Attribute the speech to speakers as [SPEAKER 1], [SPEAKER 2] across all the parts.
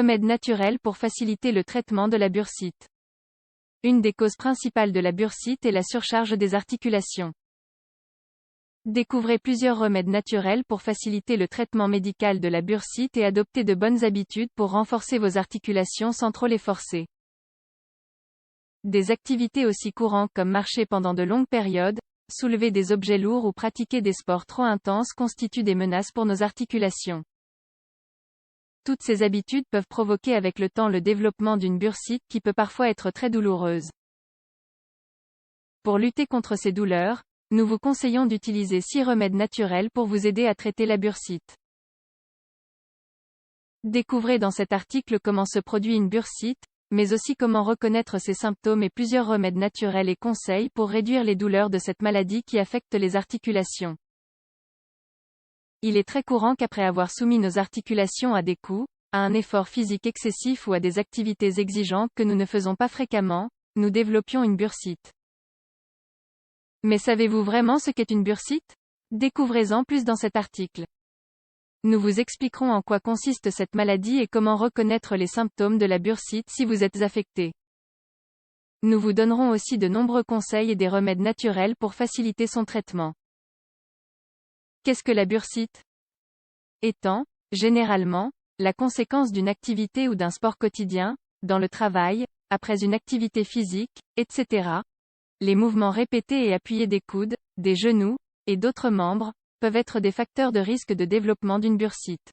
[SPEAKER 1] Remèdes naturels pour faciliter le traitement de la bursite. Une des causes principales de la bursite est la surcharge des articulations. Découvrez plusieurs remèdes naturels pour faciliter le traitement médical de la bursite et adoptez de bonnes habitudes pour renforcer vos articulations sans trop les forcer. Des activités aussi courantes comme marcher pendant de longues périodes, soulever des objets lourds ou pratiquer des sports trop intenses constituent des menaces pour nos articulations. Toutes ces habitudes peuvent provoquer avec le temps le développement d'une bursite qui peut parfois être très douloureuse. Pour lutter contre ces douleurs, nous vous conseillons d'utiliser 6 remèdes naturels pour vous aider à traiter la bursite. Découvrez dans cet article comment se produit une bursite, mais aussi comment reconnaître ses symptômes et plusieurs remèdes naturels et conseils pour réduire les douleurs de cette maladie qui affecte les articulations. Il est très courant qu'après avoir soumis nos articulations à des coups, à un effort physique excessif ou à des activités exigeantes que nous ne faisons pas fréquemment, nous développions une bursite. Mais savez-vous vraiment ce qu'est une bursite? Découvrez-en plus dans cet article. Nous vous expliquerons en quoi consiste cette maladie et comment reconnaître les symptômes de la bursite si vous êtes affecté. Nous vous donnerons aussi de nombreux conseils et des remèdes naturels pour faciliter son traitement. Qu'est-ce que la bursite? Étant, généralement, la conséquence d'une activité ou d'un sport quotidien, dans le travail, après une activité physique, etc., les mouvements répétés et appuyés des coudes, des genoux, et d'autres membres, peuvent être des facteurs de risque de développement d'une bursite.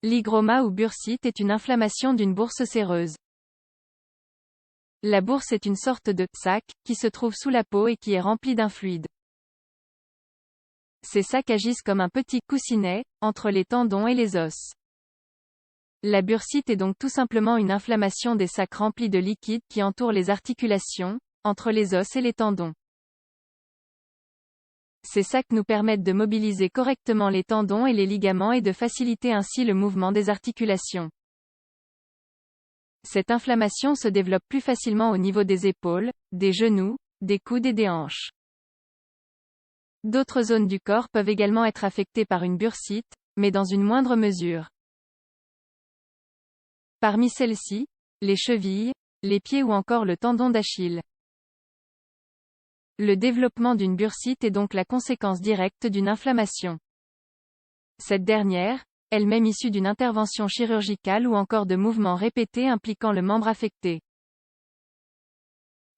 [SPEAKER 1] L'hygroma ou bursite est une inflammation d'une bourse séreuse. La bourse est une sorte de sac qui se trouve sous la peau et qui est rempli d'un fluide. Ces sacs agissent comme un petit coussinet entre les tendons et les os. La bursite est donc tout simplement une inflammation des sacs remplis de liquide qui entourent les articulations, entre les os et les tendons. Ces sacs nous permettent de mobiliser correctement les tendons et les ligaments et de faciliter ainsi le mouvement des articulations. Cette inflammation se développe plus facilement au niveau des épaules, des genoux, des coudes et des hanches. D'autres zones du corps peuvent également être affectées par une bursite, mais dans une moindre mesure. Parmi celles-ci, les chevilles, les pieds ou encore le tendon d'Achille. Le développement d'une bursite est donc la conséquence directe d'une inflammation. Cette dernière, elle-même issue d'une intervention chirurgicale ou encore de mouvements répétés impliquant le membre affecté.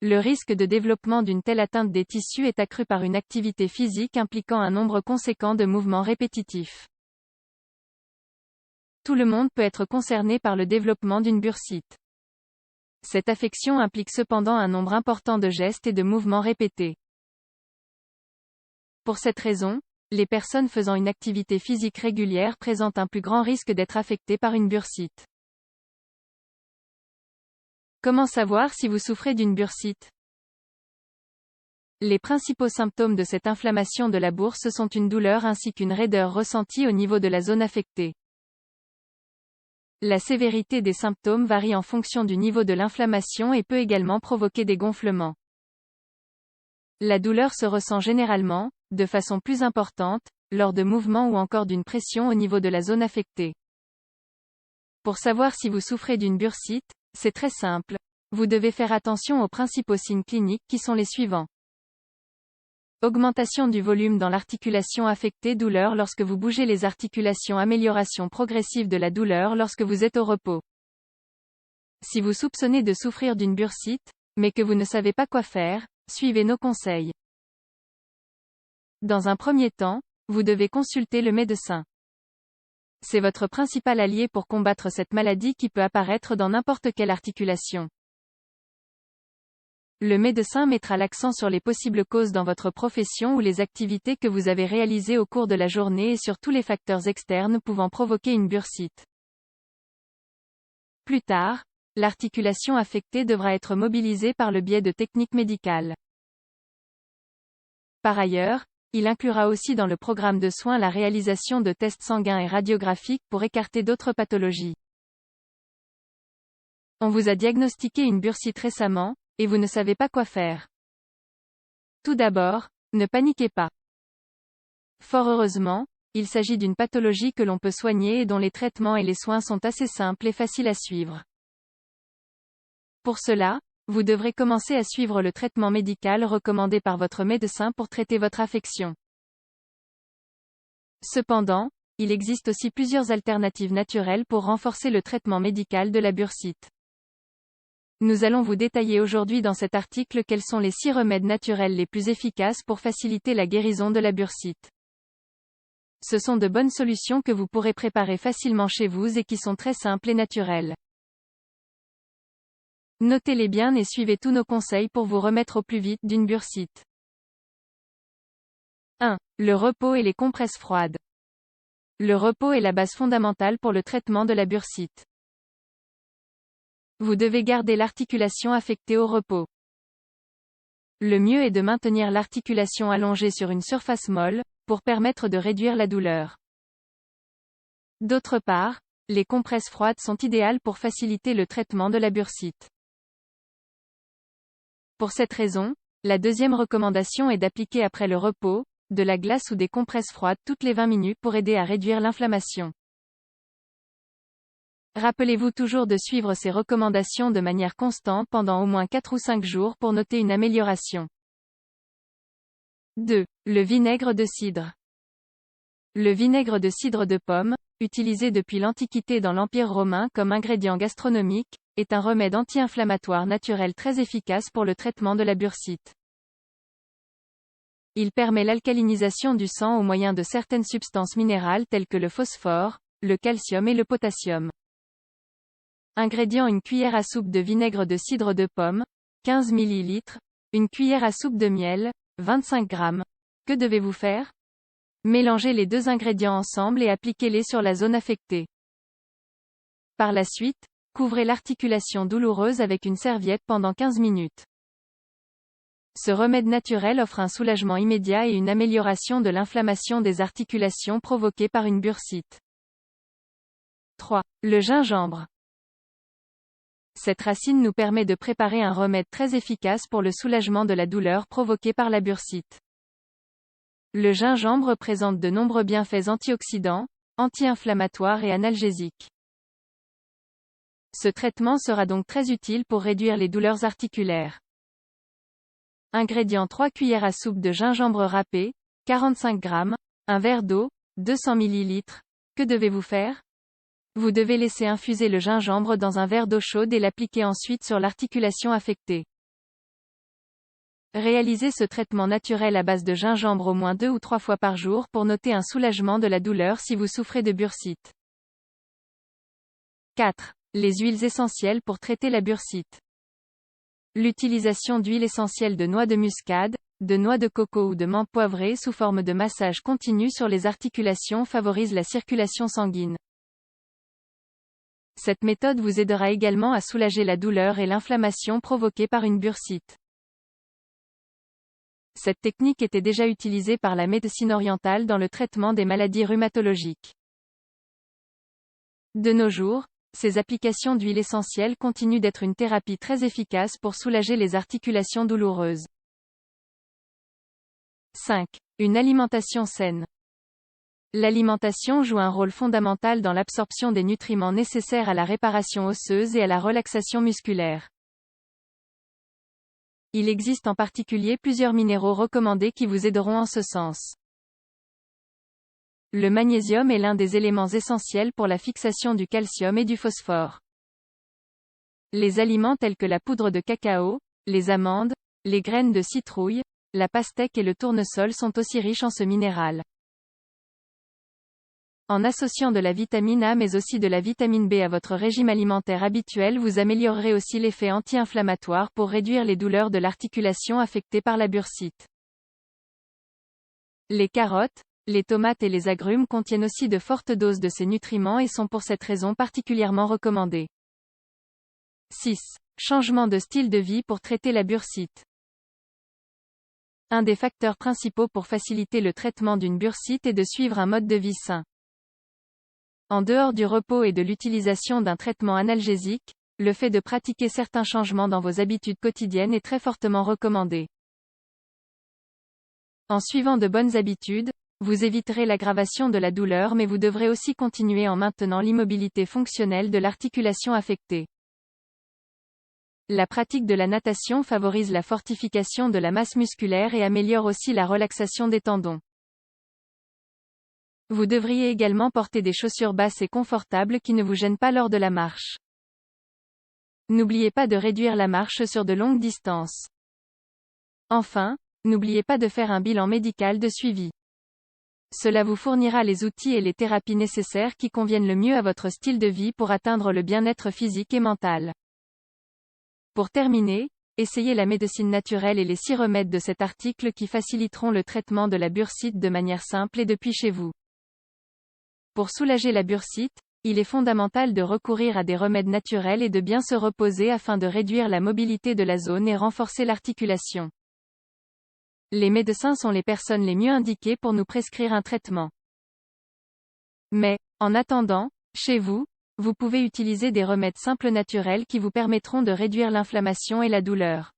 [SPEAKER 1] Le risque de développement d'une telle atteinte des tissus est accru par une activité physique impliquant un nombre conséquent de mouvements répétitifs. Tout le monde peut être concerné par le développement d'une bursite. Cette affection implique cependant un nombre important de gestes et de mouvements répétés. Pour cette raison, les personnes faisant une activité physique régulière présentent un plus grand risque d'être affectées par une bursite. Comment savoir si vous souffrez d'une bursite? Les principaux symptômes de cette inflammation de la bourse sont une douleur ainsi qu'une raideur ressentie au niveau de la zone affectée. La sévérité des symptômes varie en fonction du niveau de l'inflammation et peut également provoquer des gonflements. La douleur se ressent généralement, de façon plus importante, lors de mouvements ou encore d'une pression au niveau de la zone affectée. Pour savoir si vous souffrez d'une bursite, c'est très simple. Vous devez faire attention aux principaux signes cliniques qui sont les suivants. Augmentation du volume dans l'articulation affectée, douleur lorsque vous bougez les articulations, amélioration progressive de la douleur lorsque vous êtes au repos. Si vous soupçonnez de souffrir d'une bursite, mais que vous ne savez pas quoi faire, suivez nos conseils. Dans un premier temps, vous devez consulter le médecin. C'est votre principal allié pour combattre cette maladie qui peut apparaître dans n'importe quelle articulation. Le médecin mettra l'accent sur les possibles causes dans votre profession ou les activités que vous avez réalisées au cours de la journée et sur tous les facteurs externes pouvant provoquer une bursite. Plus tard, l'articulation affectée devra être mobilisée par le biais de techniques médicales. Par ailleurs, il inclura aussi dans le programme de soins la réalisation de tests sanguins et radiographiques pour écarter d'autres pathologies. On vous a diagnostiqué une bursite récemment, et vous ne savez pas quoi faire. Tout d'abord, ne paniquez pas. Fort heureusement, il s'agit d'une pathologie que l'on peut soigner et dont les traitements et les soins sont assez simples et faciles à suivre. Pour cela, vous devrez commencer à suivre le traitement médical recommandé par votre médecin pour traiter votre affection. Cependant, il existe aussi plusieurs alternatives naturelles pour renforcer le traitement médical de la bursite. Nous allons vous détailler aujourd'hui dans cet article quels sont les 6 remèdes naturels les plus efficaces pour faciliter la guérison de la bursite. Ce sont de bonnes solutions que vous pourrez préparer facilement chez vous et qui sont très simples et naturelles. Notez-les bien et suivez tous nos conseils pour vous remettre au plus vite d'une bursite. 1. Le repos et les compresses froides. Le repos est la base fondamentale pour le traitement de la bursite. Vous devez garder l'articulation affectée au repos. Le mieux est de maintenir l'articulation allongée sur une surface molle, pour permettre de réduire la douleur. D'autre part, les compresses froides sont idéales pour faciliter le traitement de la bursite. Pour cette raison, la deuxième recommandation est d'appliquer après le repos, de la glace ou des compresses froides toutes les 20 minutes pour aider à réduire l'inflammation. Rappelez-vous toujours de suivre ces recommandations de manière constante pendant au moins 4 ou 5 jours pour noter une amélioration. 2. Le vinaigre de cidre. Le vinaigre de cidre de pomme, utilisé depuis l'Antiquité dans l'Empire romain comme ingrédient gastronomique, est un remède anti-inflammatoire naturel très efficace pour le traitement de la bursite. Il permet l'alcalinisation du sang au moyen de certaines substances minérales telles que le phosphore, le calcium et le potassium. Ingrédients: une cuillère à soupe de vinaigre de cidre de pomme, 15 ml, une cuillère à soupe de miel, 25 g. Que devez-vous faire? Mélangez les 2 ingrédients ensemble et appliquez-les sur la zone affectée. Par la suite, couvrez l'articulation douloureuse avec une serviette pendant 15 minutes. Ce remède naturel offre un soulagement immédiat et une amélioration de l'inflammation des articulations provoquée par une bursite. 3. Le gingembre. Cette racine nous permet de préparer un remède très efficace pour le soulagement de la douleur provoquée par la bursite. Le gingembre présente de nombreux bienfaits antioxydants, anti-inflammatoires et analgésiques. Ce traitement sera donc très utile pour réduire les douleurs articulaires. Ingrédients: 3 cuillères à soupe de gingembre râpé, 45 g, un verre d'eau, 200 ml. Que devez-vous faire? Vous devez laisser infuser le gingembre dans un verre d'eau chaude et l'appliquer ensuite sur l'articulation affectée. Réalisez ce traitement naturel à base de gingembre au moins 2 ou 3 fois par jour pour noter un soulagement de la douleur si vous souffrez de bursite. 4. Les huiles essentielles pour traiter la bursite. L'utilisation d'huile essentielle de noix de muscade, de noix de coco ou de menthe poivrée sous forme de massage continu sur les articulations favorise la circulation sanguine. Cette méthode vous aidera également à soulager la douleur et l'inflammation provoquée par une bursite. Cette technique était déjà utilisée par la médecine orientale dans le traitement des maladies rhumatologiques. De nos jours, ces applications d'huile essentielle continuent d'être une thérapie très efficace pour soulager les articulations douloureuses. 5. Une alimentation saine. L'alimentation joue un rôle fondamental dans l'absorption des nutriments nécessaires à la réparation osseuse et à la relaxation musculaire. Il existe en particulier plusieurs minéraux recommandés qui vous aideront en ce sens. Le magnésium est l'un des éléments essentiels pour la fixation du calcium et du phosphore. Les aliments tels que la poudre de cacao, les amandes, les graines de citrouille, la pastèque et le tournesol sont aussi riches en ce minéral. En associant de la vitamine A mais aussi de la vitamine B à votre régime alimentaire habituel, vous améliorerez aussi l'effet anti-inflammatoire pour réduire les douleurs de l'articulation affectée par la bursite. Les carottes, les tomates et les agrumes contiennent aussi de fortes doses de ces nutriments et sont pour cette raison particulièrement recommandés. 6. Changement de style de vie pour traiter la bursite. Un des facteurs principaux pour faciliter le traitement d'une bursite est de suivre un mode de vie sain. En dehors du repos et de l'utilisation d'un traitement analgésique, le fait de pratiquer certains changements dans vos habitudes quotidiennes est très fortement recommandé. En suivant de bonnes habitudes, Vous éviterez l'aggravation de la douleur mais vous devrez aussi continuer en maintenant l'immobilité fonctionnelle de l'articulation affectée. La pratique de la natation favorise la fortification de la masse musculaire et améliore aussi la relaxation des tendons. Vous devriez également porter des chaussures basses et confortables qui ne vous gênent pas lors de la marche. N'oubliez pas de réduire la marche sur de longues distances. Enfin, n'oubliez pas de faire un bilan médical de suivi. Cela vous fournira les outils et les thérapies nécessaires qui conviennent le mieux à votre style de vie pour atteindre le bien-être physique et mental. Pour terminer, essayez la médecine naturelle et les 6 remèdes de cet article qui faciliteront le traitement de la bursite de manière simple et depuis chez vous. Pour soulager la bursite, il est fondamental de recourir à des remèdes naturels et de bien se reposer afin de réduire la mobilité de la zone et renforcer l'articulation. Les médecins sont les personnes les mieux indiquées pour nous prescrire un traitement. Mais, en attendant, chez vous, vous pouvez utiliser des remèdes simples naturels qui vous permettront de réduire l'inflammation et la douleur.